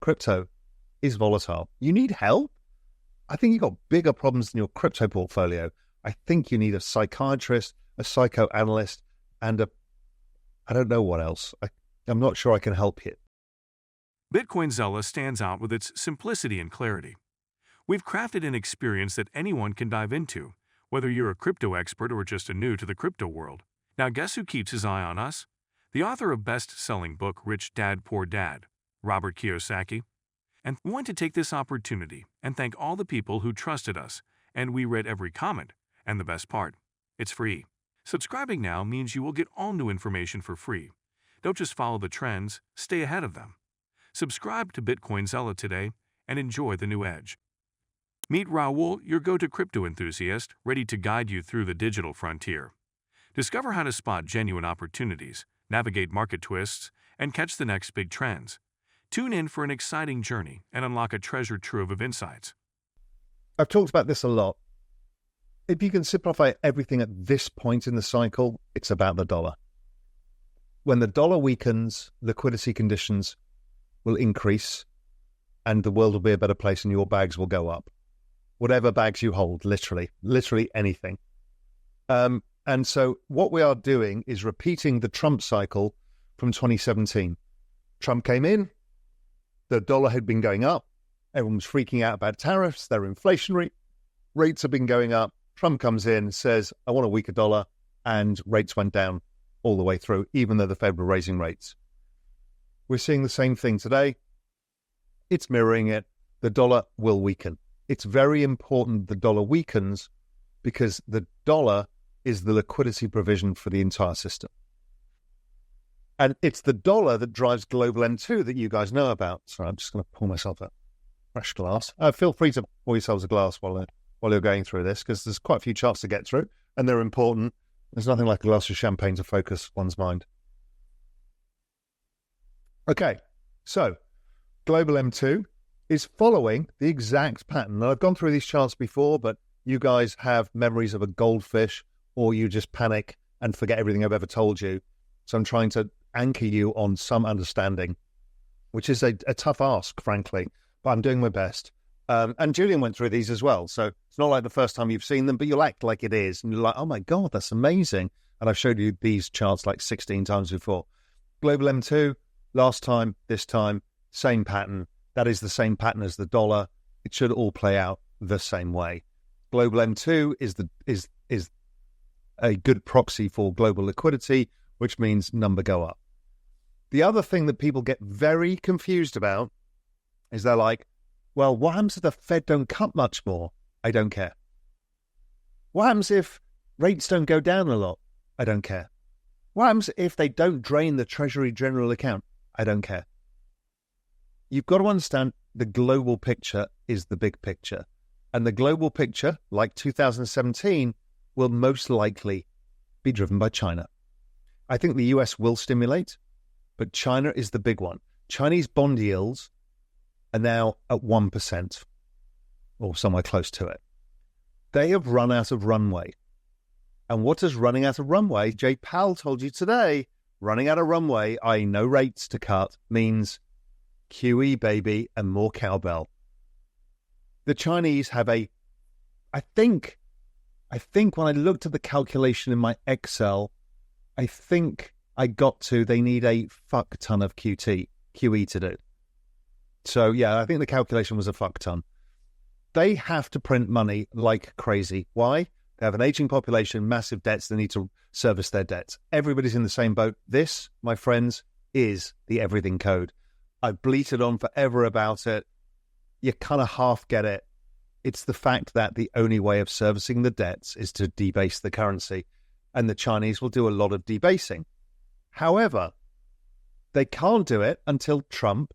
crypto is volatile. You need help? I think you've got bigger problems than your crypto portfolio. I think you need a psychiatrist, a psychoanalyst, and I don't know what else. I'm not sure I can help you. Bitcoin Zella stands out with its simplicity and clarity. We've crafted an experience that anyone can dive into, whether you're a crypto expert or just a new to the crypto world. Now guess who keeps his eye on us? The author of best-selling book Rich Dad Poor Dad, Robert Kiyosaki. And we want to take this opportunity and thank all the people who trusted us, and we read every comment. And the best part, it's free. Subscribing now means you will get all new information for free. Don't just follow the trends, stay ahead of them. Subscribe to Bitcoin Zella today and enjoy the new edge. Meet Raoul, your go-to crypto enthusiast, ready to guide you through the digital frontier. Discover how to spot genuine opportunities, navigate market twists, and catch the next big trends. Tune in for an exciting journey and unlock a treasure trove of insights. I've talked about this a lot. If you can simplify everything at this point in the cycle, it's about the dollar. When the dollar weakens, liquidity conditions will increase and the world will be a better place and your bags will go up. Whatever bags you hold, literally anything. And so what we are doing is repeating the Trump cycle from 2017. Trump came in, the dollar had been going up, everyone was freaking out about tariffs, their inflation rates have been going up. Trump comes in, says, I want a weaker dollar, and rates went down all the way through, even though the Fed were raising rates. We're seeing the same thing today. It's mirroring it. The dollar will weaken. It's very important the dollar weakens because the dollar is the liquidity provision for the entire system. And it's the dollar that drives global M2 that you guys know about. Sorry, I'm just going to pour myself a fresh glass. Feel free to pour yourselves a glass while you're going through this, because there's quite a few charts to get through, and they're important. There's nothing like a glass of champagne to focus one's mind. Okay, so global M2 is following the exact pattern. Now, I've gone through these charts before, but you guys have memories of a goldfish, or you just panic and forget everything I've ever told you. So I'm trying to anchor you on some understanding, which is a tough ask, frankly, but I'm doing my best. And Julian went through these as well. So it's not like the first time you've seen them, but you'll act like it is. And you're like, oh my God, that's amazing. And I've showed you these charts like 16 times before. Global M2, last time, this time, same pattern. That is the same pattern as the dollar. It should all play out the same way. Global M2 is a good proxy for global liquidity, which means number go up. The other thing that people get very confused about is they're like, well, what happens if the Fed don't cut much more? I don't care. What happens if rates don't go down a lot? I don't care. What happens if they don't drain the Treasury General account? I don't care. You've got to understand the global picture is the big picture. And the global picture, like 2017, will most likely be driven by China. I think the US will stimulate, but China is the big one. Chinese bond yields are now at 1% or somewhere close to it. They have run out of runway. And what does running out of runway? Jay Powell told you today, running out of runway, i.e. no rates to cut, means QE, baby, and more cowbell. The Chinese have I think when I looked at the calculation in my Excel, I think I got to, they need a fuck ton of QE to do. So yeah, I think the calculation was a fuck ton. They have to print money like crazy. Why? They have an aging population, massive debts. They need to service their debts. Everybody's in the same boat. This, my friends, is the everything code. I've bleated on forever about it. You kind of half get it. It's the fact that the only way of servicing the debts is to debase the currency. And the Chinese will do a lot of debasing. However, they can't do it until Trump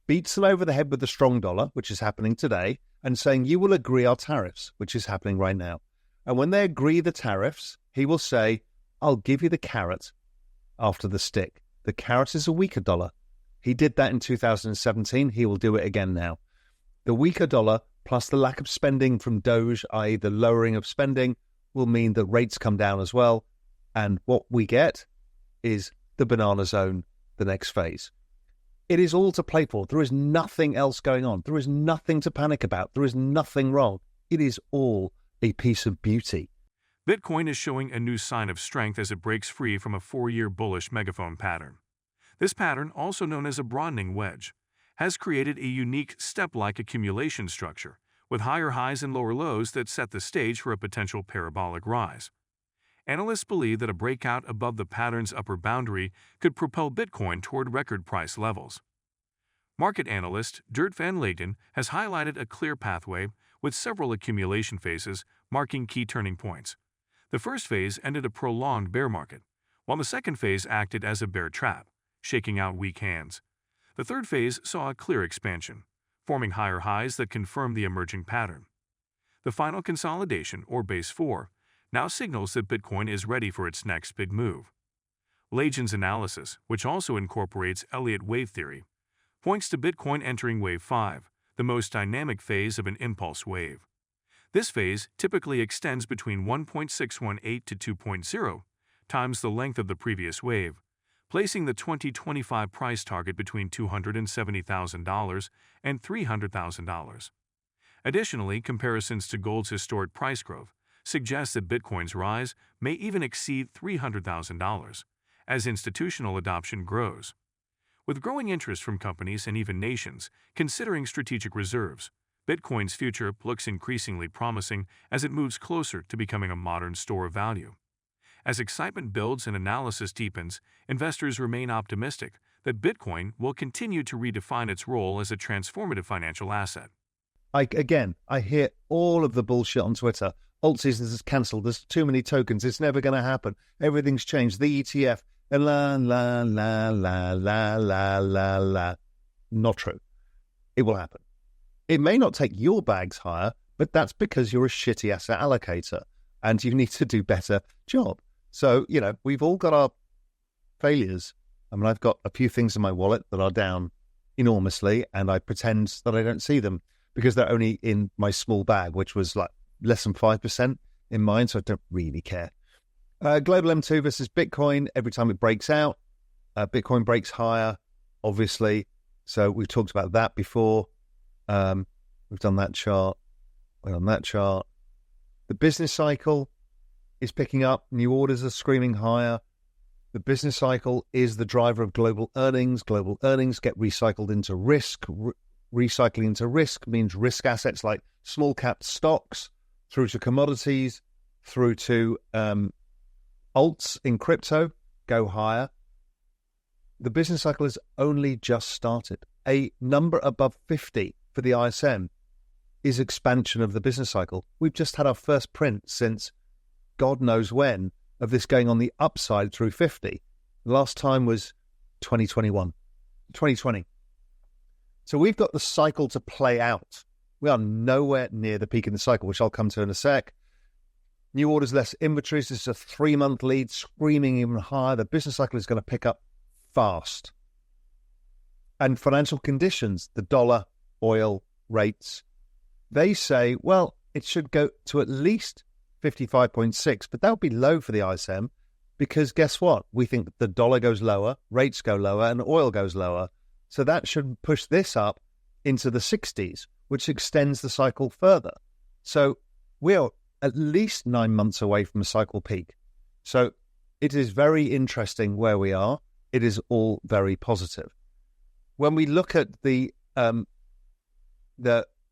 beats them over the head with the strong dollar, which is happening today, and saying, you will agree our tariffs, which is happening right now. And when they agree the tariffs, he will say, I'll give you the carrot after the stick. The carrot is a weaker dollar. He did that in 2017. He will do it again now. The weaker dollar plus the lack of spending from Doge, i.e. the lowering of spending, will mean that rates come down as well. And what we get is the banana zone, the next phase. It is all to play for. There is nothing else going on. There is nothing to panic about. There is nothing wrong. It is all a piece of beauty. Bitcoin is showing a new sign of strength as it breaks free from a 4-year bullish megaphone pattern. This pattern, also known as a broadening wedge, has created a unique step-like accumulation structure with higher highs and lower lows that set the stage for a potential parabolic rise. Analysts believe that a breakout above the pattern's upper boundary could propel Bitcoin toward record price levels. Market analyst Dirk van Leiden has highlighted a clear pathway with several accumulation phases marking key turning points. The first phase ended a prolonged bear market, while the second phase acted as a bear trap, shaking out weak hands. The third phase saw a clear expansion, forming higher highs that confirmed the emerging pattern. The final consolidation, or base 4, now signals that Bitcoin is ready for its next big move. Leiden's analysis, which also incorporates Elliott wave theory, points to Bitcoin entering wave 5, the most dynamic phase of an impulse wave. This phase typically extends between 1.618 to 2.0 times the length of the previous wave, placing the 2025 price target between $270,000 and $300,000. Additionally, comparisons to gold's historic price growth suggest that Bitcoin's rise may even exceed $300,000 as institutional adoption grows. With growing interest from companies and even nations considering strategic reserves, Bitcoin's future looks increasingly promising as it moves closer to becoming a modern store of value. As excitement builds and analysis deepens, investors remain optimistic that Bitcoin will continue to redefine its role as a transformative financial asset. I hear all of the bullshit on Twitter. Alt season is cancelled. There's too many tokens. It's never going to happen. Everything's changed. The ETF. And la, la, la, la, la, la, la, la. Not true. It will happen. It may not take your bags higher, but that's because you're a shitty asset allocator and you need to do a better job. So, we've all got our failures. I mean, I've got a few things in my wallet that are down enormously and I pretend that I don't see them because they're only in my small bag, which was like less than 5% in mine, so I don't really care. Global M2 versus Bitcoin. Every time it breaks out, Bitcoin breaks higher, obviously. So we've talked about that before. We've done that chart. We're on that chart. The business cycle is picking up. New orders are screaming higher. The business cycle is the driver of global earnings. Global earnings get recycled into risk. Recycling into risk means risk assets like small cap stocks through to commodities, through to alts in crypto go higher. The business cycle has only just started. A number above 50 for the ISM is expansion of the business cycle. We've just had our first print since God knows when of this going on the upside through 50. The last time was 2020. So we've got the cycle to play out. We are nowhere near the peak in the cycle, which I'll come to in a sec. New orders, less inventories. This is a 3-month lead, screaming even higher. The business cycle is going to pick up fast. And financial conditions, the dollar, oil, rates, they say, well, it should go to at least 55.6, but that would be low for the ISM because guess what? We think the dollar goes lower, rates go lower, and oil goes lower. So that should push this up into the 60s, which extends the cycle further. So we're at least 9 months away from a cycle peak. So it is very interesting where we are. It is all very positive. When we look at the overbought,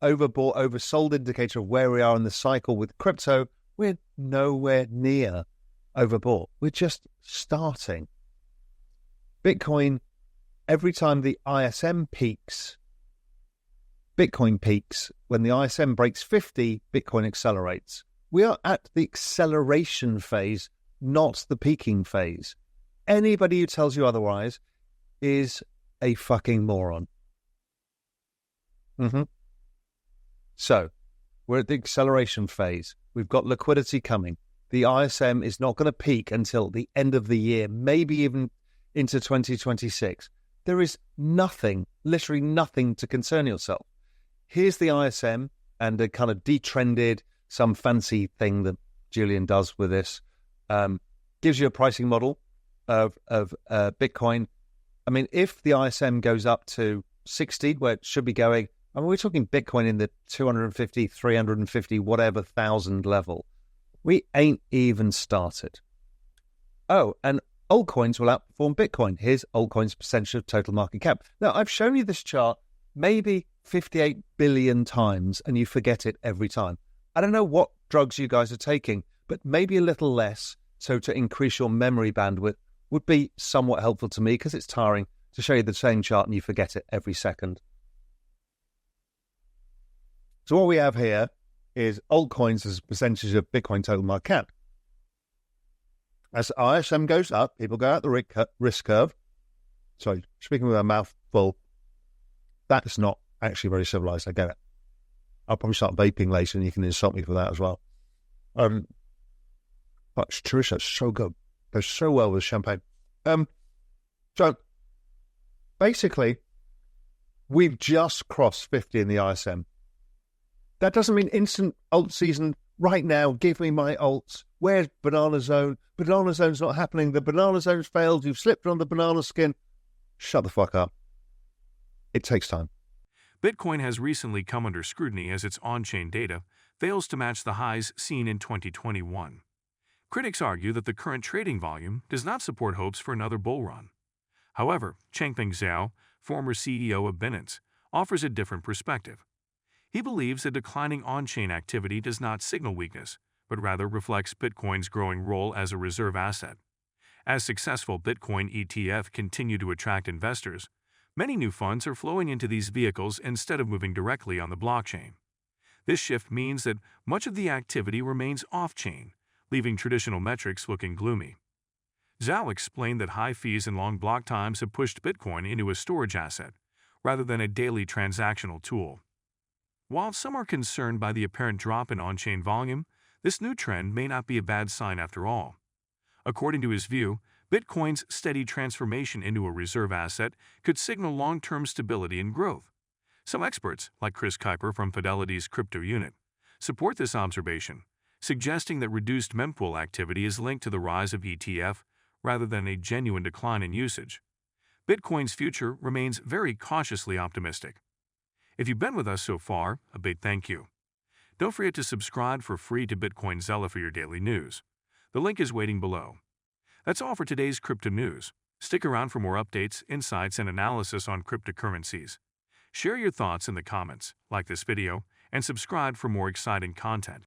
oversold indicator of where we are in the cycle with crypto, we're nowhere near overbought. We're just starting. Bitcoin, every time the ISM peaks, Bitcoin peaks. When the ISM breaks 50, Bitcoin accelerates. We are at the acceleration phase, not the peaking phase. Anybody who tells you otherwise is a fucking moron. So, we're at the acceleration phase. We've got liquidity coming. The ISM is not going to peak until the end of the year, maybe even into 2026. There is nothing, literally nothing to concern yourself. Here's the ISM and a kind of detrended, some fancy thing that Julian does with this. Gives you a pricing model of Bitcoin I mean, if the ISM goes up to 60, where it should be going, I mean, we're talking Bitcoin in the 250, 350, whatever thousand level. We ain't even started. Oh, and altcoins will outperform Bitcoin. Here's altcoin's percentage of total market cap. Now, I've shown you this chart maybe 58 billion times, and you forget it every time. I don't know what drugs you guys are taking, but maybe a little less, so to increase your memory bandwidth would be somewhat helpful to me, because it's tiring to show you the same chart and you forget it every second. So what we have here is altcoins as a percentage of Bitcoin total market cap. As ISM goes up, people go out the risk curve. Sorry, speaking with a mouth full, that's not actually very civilized, I get it. I'll probably start vaping later and you can insult me for that as well. But Teresa, so good. Goes so well with champagne. So basically, we've just crossed 50 in the ISM. That doesn't mean instant alt season right now. Give me my alts. Where's Banana Zone? Banana Zone's not happening. The Banana Zone's failed. You've slipped on the banana skin. Shut the fuck up. It takes time. Bitcoin has recently come under scrutiny as its on-chain data fails to match the highs seen in 2021. Critics argue that the current trading volume does not support hopes for another bull run. However, Changpeng Zhao, former CEO of Binance, offers a different perspective. He believes that declining on-chain activity does not signal weakness, but rather reflects Bitcoin's growing role as a reserve asset. As successful Bitcoin ETF continue to attract investors, many new funds are flowing into these vehicles instead of moving directly on the blockchain. This shift means that much of the activity remains off-chain, leaving traditional metrics looking gloomy. Zhao explained that high fees and long block times have pushed Bitcoin into a storage asset, rather than a daily transactional tool. While some are concerned by the apparent drop in on-chain volume, this new trend may not be a bad sign after all. According to his view, Bitcoin's steady transformation into a reserve asset could signal long-term stability and growth. Some experts, like Chris Kuiper from Fidelity's crypto unit, support this observation, suggesting that reduced mempool activity is linked to the rise of ETF rather than a genuine decline in usage. Bitcoin's future remains very cautiously optimistic. If you've been with us so far, a big thank you. Don't forget to subscribe for free to Bitcoin Zella for your daily news. The link is waiting below. That's all for today's crypto news. Stick around for more updates, insights, and analysis on cryptocurrencies. Share your thoughts in the comments, like this video, and subscribe for more exciting content.